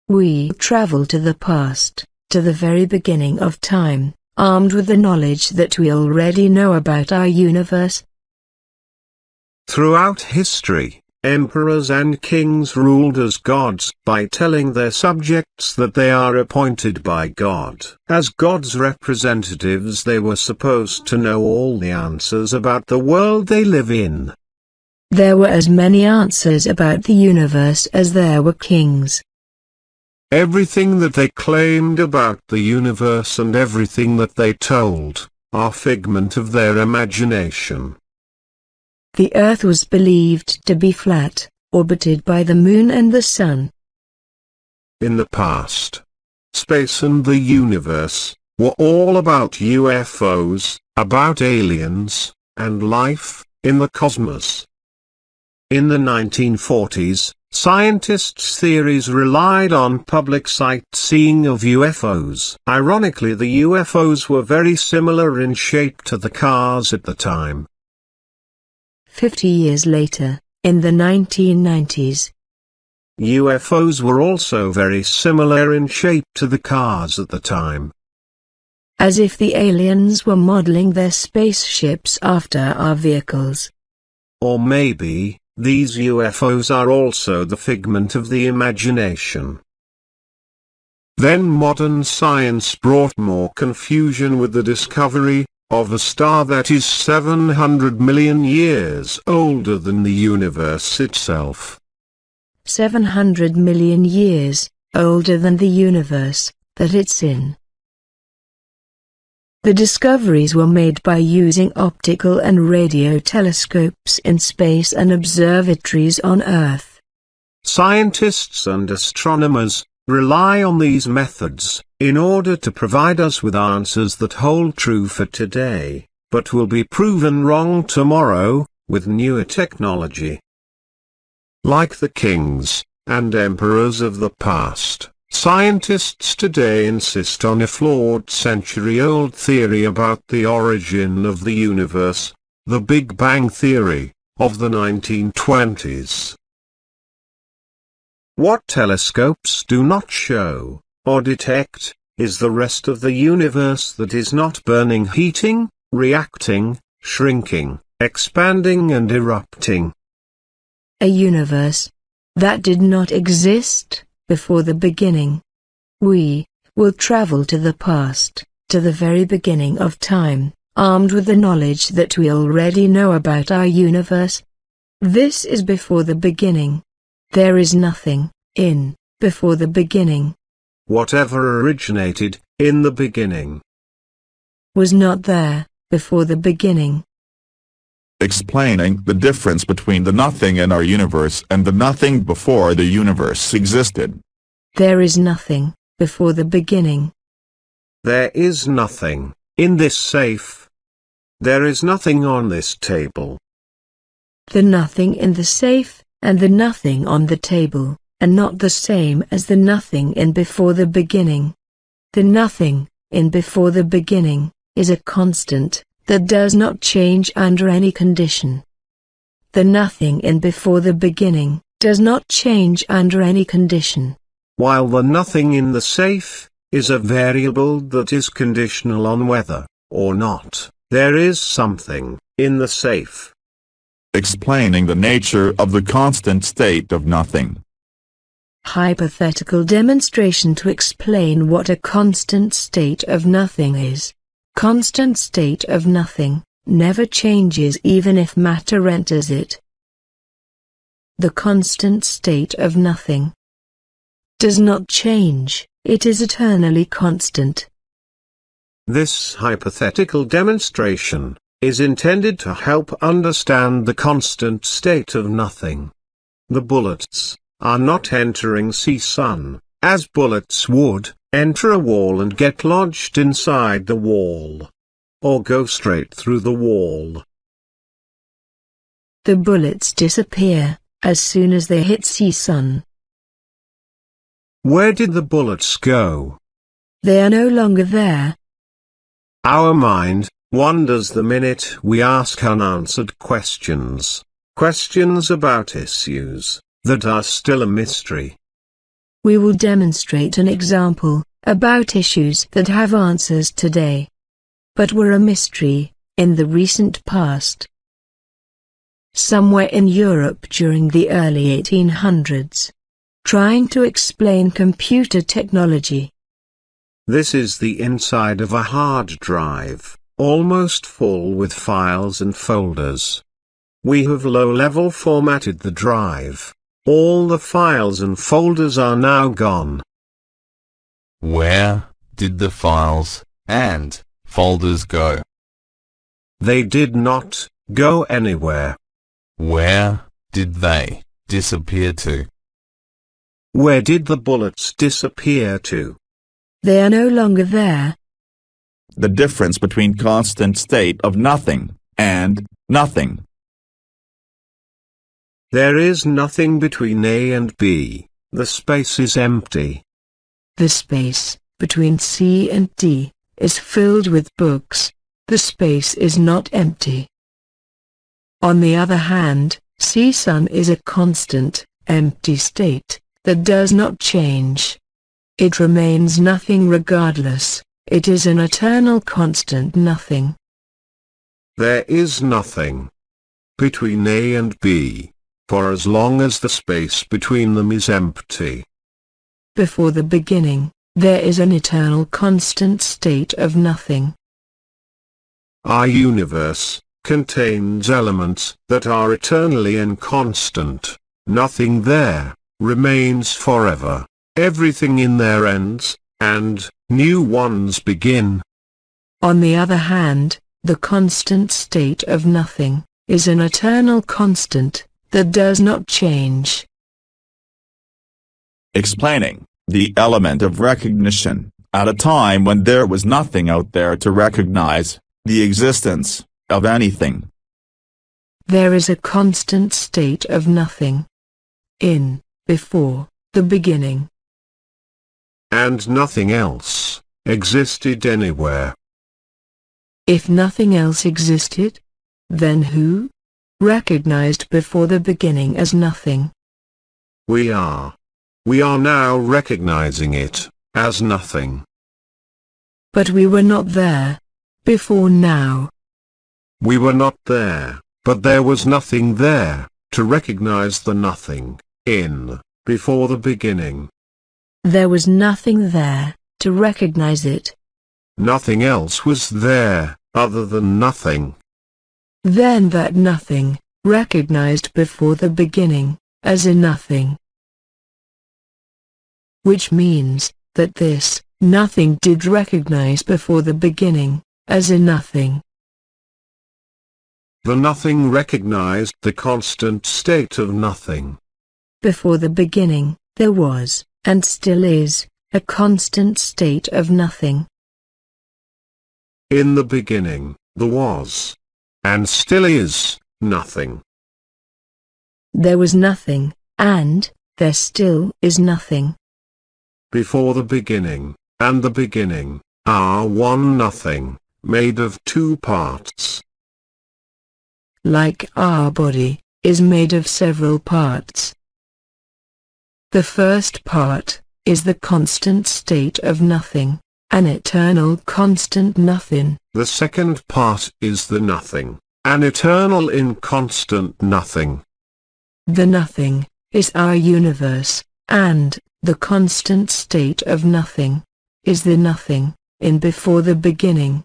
We travel to the past, to the very beginning of time, armed with the knowledge that we already know about our universe. Throughout history, emperors and kings ruled as gods by telling their subjects that they are appointed by God. As God's representatives, they were supposed to know all the answers about the world they live in. There were as many answers about the universe as there were kings. Everything that they claimed about the universe and everything that they told are figment of their imagination. The Earth was believed to be flat, orbited by the Moon and the Sun. In the past, space and the universe were all about UFOs, about aliens, and life in the cosmos. In the 1940s, scientists' theories relied on public sightseeing of UFOs. Ironically, the UFOs were very similar in shape to the cars at the time. 50 years later, in the 1990s, UFOs were also very similar in shape to the cars at the time. As if the aliens were modeling their spaceships after our vehicles. Or maybe, these UFOs are also the figment of the imagination. Then modern science brought more confusion with the discovery of a star that is 700 million years older than the universe itself. 700 million years older than the universe that it's in. The discoveries were made by using optical and radio telescopes in space and observatories on Earth. Scientists and astronomers rely on these methods in order to provide us with answers that hold true for today, but will be proven wrong tomorrow, with newer technology. Like the kings and emperors of the past, scientists today insist on a flawed century-old theory about the origin of the universe, the Big Bang Theory, of the 1920s. What telescopes do not show, or detect, is the rest of the universe that is not burning, heating, reacting, shrinking, expanding and erupting. A universe that did not exist before the beginning. We will travel to the past, to the very beginning of time, armed with the knowledge that we already know about our universe. This is before the beginning. There is nothing in before the beginning. Whatever originated in the beginning was not there before the beginning. Explaining the difference between the nothing in our universe and the nothing before the universe existed. There is nothing before the beginning. There is nothing in this safe. There is nothing on this table. The nothing in the safe and the nothing on the table are not the same as the nothing in before the beginning. The nothing in before the beginning is a constant that does not change under any condition. The nothing in before the beginning does not change under any condition. While the nothing in the safe is a variable that is conditional on whether or not there is something in the safe. Explaining the nature of the constant state of nothing. Hypothetical demonstration to explain what a constant state of nothing is. Constant state of nothing never changes even if matter enters it. The constant state of nothing does not change, it is eternally constant. This hypothetical demonstration is intended to help understand the constant state of nothing. The bullets are not entering sun, as bullets would enter a wall and get lodged inside the wall, or go straight through the wall. The bullets disappear as soon as they hit sun. Where did the bullets go? They are no longer there. Our mind wonders the minute we ask unanswered questions, questions about issues that are still a mystery. We will demonstrate an example about issues that have answers today, but were a mystery in the recent past. Somewhere in Europe during the early 1800s, trying to explain computer technology. This is the inside of a hard drive, almost full with files and folders. We have low-level formatted the drive. All the files and folders are now gone. Where did the files and folders go? They did not go anywhere. Where did they disappear to? Where did the bullets disappear to? They are no longer there. The difference between constant state of nothing and nothing. There is nothing between A and B. The space is empty. The space between C and D is filled with books. The space is not empty. On the other hand, C-Sun is a constant, empty state that does not change. It remains nothing regardless. It is an eternal constant nothing. There is nothing between A and B, for as long as the space between them is empty. Before the beginning, there is an eternal constant state of nothing. Our universe contains elements that are eternally inconstant. Nothing there remains forever. Everything in there ends, and new ones begin. On the other hand, the constant state of nothing is an eternal constant that does not change. Explaining the element of recognition, at a time when there was nothing out there to recognize the existence of anything. There is a constant state of nothing before the beginning. And nothing else existed anywhere. If nothing else existed, then who recognized before the beginning as nothing? We are. We are now recognizing it as nothing. But we were not there before now. We were not there, but there was nothing there to recognize the nothing before the beginning. There was nothing there to recognize it. Nothing else was there other than nothing. Then that nothing recognized before the beginning as a nothing. Which means that this nothing did recognize before the beginning as a nothing. The nothing recognized the constant state of nothing. Before the beginning, there was, and still is, a constant state of nothing. In the beginning, there was, and still is, nothing. There was nothing, and there still is nothing. Before the beginning, and the beginning, are one nothing, made of two parts. Like our body is made of several parts. The first part is the constant state of nothing, an eternal constant nothing. The second part is the nothing, an eternal inconstant nothing. The nothing is our universe, and the constant state of nothing is the nothing in before the beginning.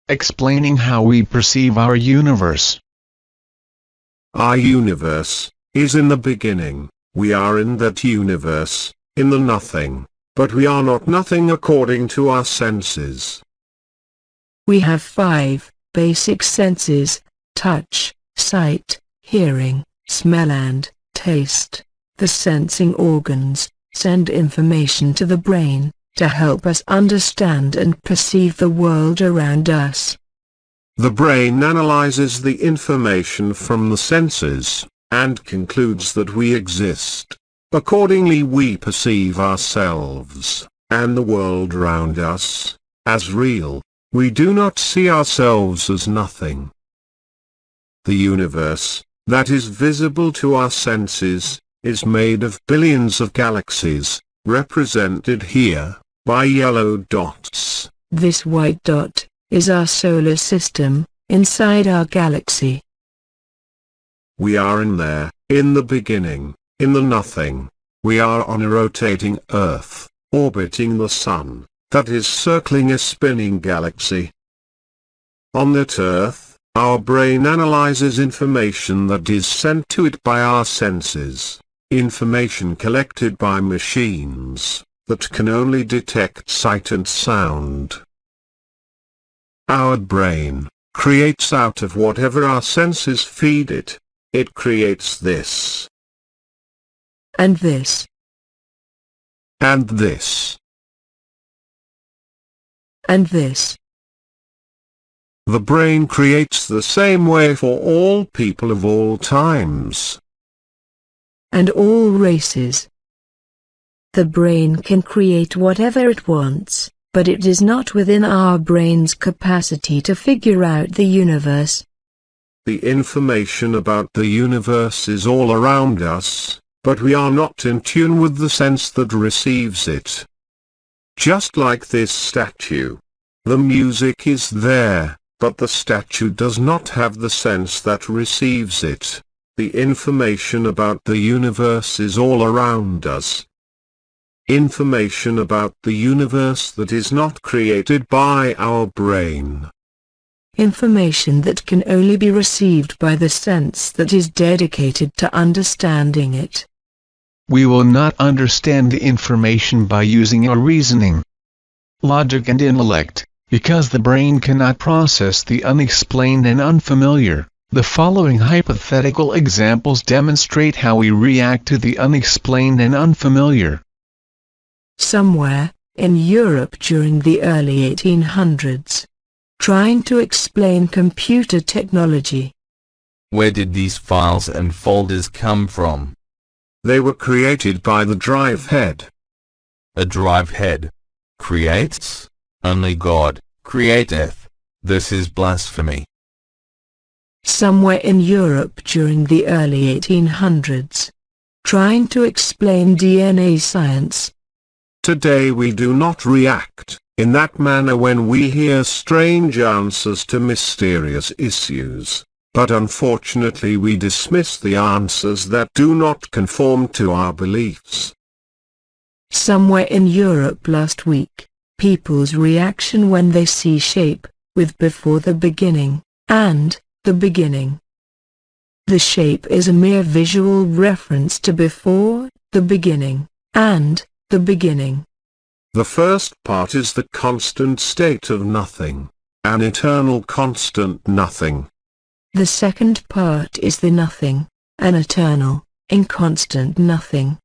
Explaining how we perceive our universe. Our universe is in the beginning. We are in that universe, in the nothing, but we are not nothing according to our senses. We have 5 basic senses: touch, sight, hearing, smell and taste. The sensing organs send information to the brain to help us understand and perceive the world around us. The brain analyzes the information from the senses and concludes that we exist. Accordingly, we perceive ourselves and the world around us as real. We do not see ourselves as nothing. The universe that is visible to our senses is made of billions of galaxies, represented here by yellow dots. This white dot is our solar system, inside our galaxy. We are in there, in the beginning, in the nothing. We are on a rotating Earth, orbiting the Sun, that is circling a spinning galaxy. On that Earth, our brain analyzes information that is sent to it by our senses, information collected by machines that can only detect sight and sound. Our brain creates out of whatever our senses feed it. It creates this. And this. And this. And this. The brain creates the same way for all people of all times. And all races. The brain can create whatever it wants, but it is not within our brain's capacity to figure out the universe. The information about the universe is all around us, but we are not in tune with the sense that receives it. Just like this statue. The music is there, but the statue does not have the sense that receives it. The information about the universe is all around us. Information about the universe that is not created by our brain. Information that can only be received by the sense that is dedicated to understanding it. We will not understand the information by using our reasoning, logic and intellect, because the brain cannot process the unexplained and unfamiliar. The following hypothetical examples demonstrate how we react to the unexplained and unfamiliar. Somewhere, in Europe during the early 1800s. Trying to explain computer technology. Where did these files and folders come from? They were created by the drive head. A drive head creates? Only God createth. This is blasphemy. Somewhere in Europe during the early 1800s. Trying to explain DNA science. Today we do not react in that manner when we hear strange answers to mysterious issues, but unfortunately we dismiss the answers that do not conform to our beliefs. Somewhere in Europe last week, people's reaction when they see shape, with before the beginning, and the beginning. The shape is a mere visual reference to before, the beginning, and the beginning. The first part is the constant state of nothing, an eternal constant nothing. The second part is the nothing, an eternal, inconstant nothing.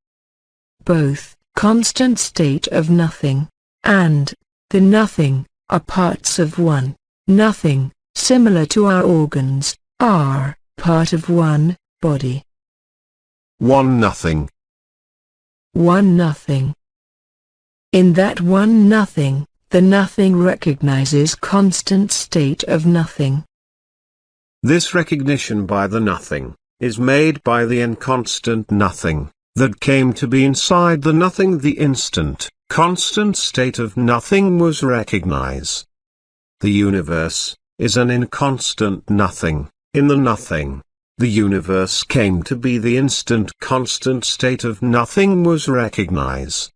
Both, constant state of nothing, and the nothing, are parts of one. Nothing, similar to our organs, are part of one body. One nothing. One nothing. In that one nothing, the nothing recognizes constant state of nothing. This recognition by the nothing is made by the inconstant nothing that came to be inside the nothing the instant constant state of nothing was recognized. The universe is an inconstant nothing. In the nothing, the universe came to be the instant constant state of nothing was recognized.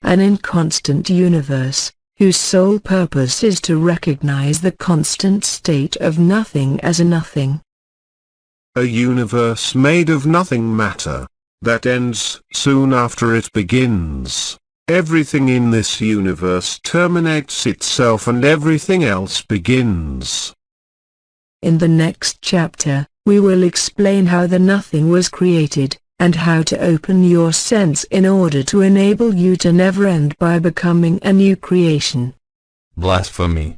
An inconstant universe, whose sole purpose is to recognize the constant state of nothing as a nothing. A universe made of nothing matter, that ends soon after it begins. Everything in this universe terminates itself and everything else begins. In the next chapter, we will explain how the nothing was created, and how to open your sense in order to enable you to never end by becoming a new creation. Blasphemy.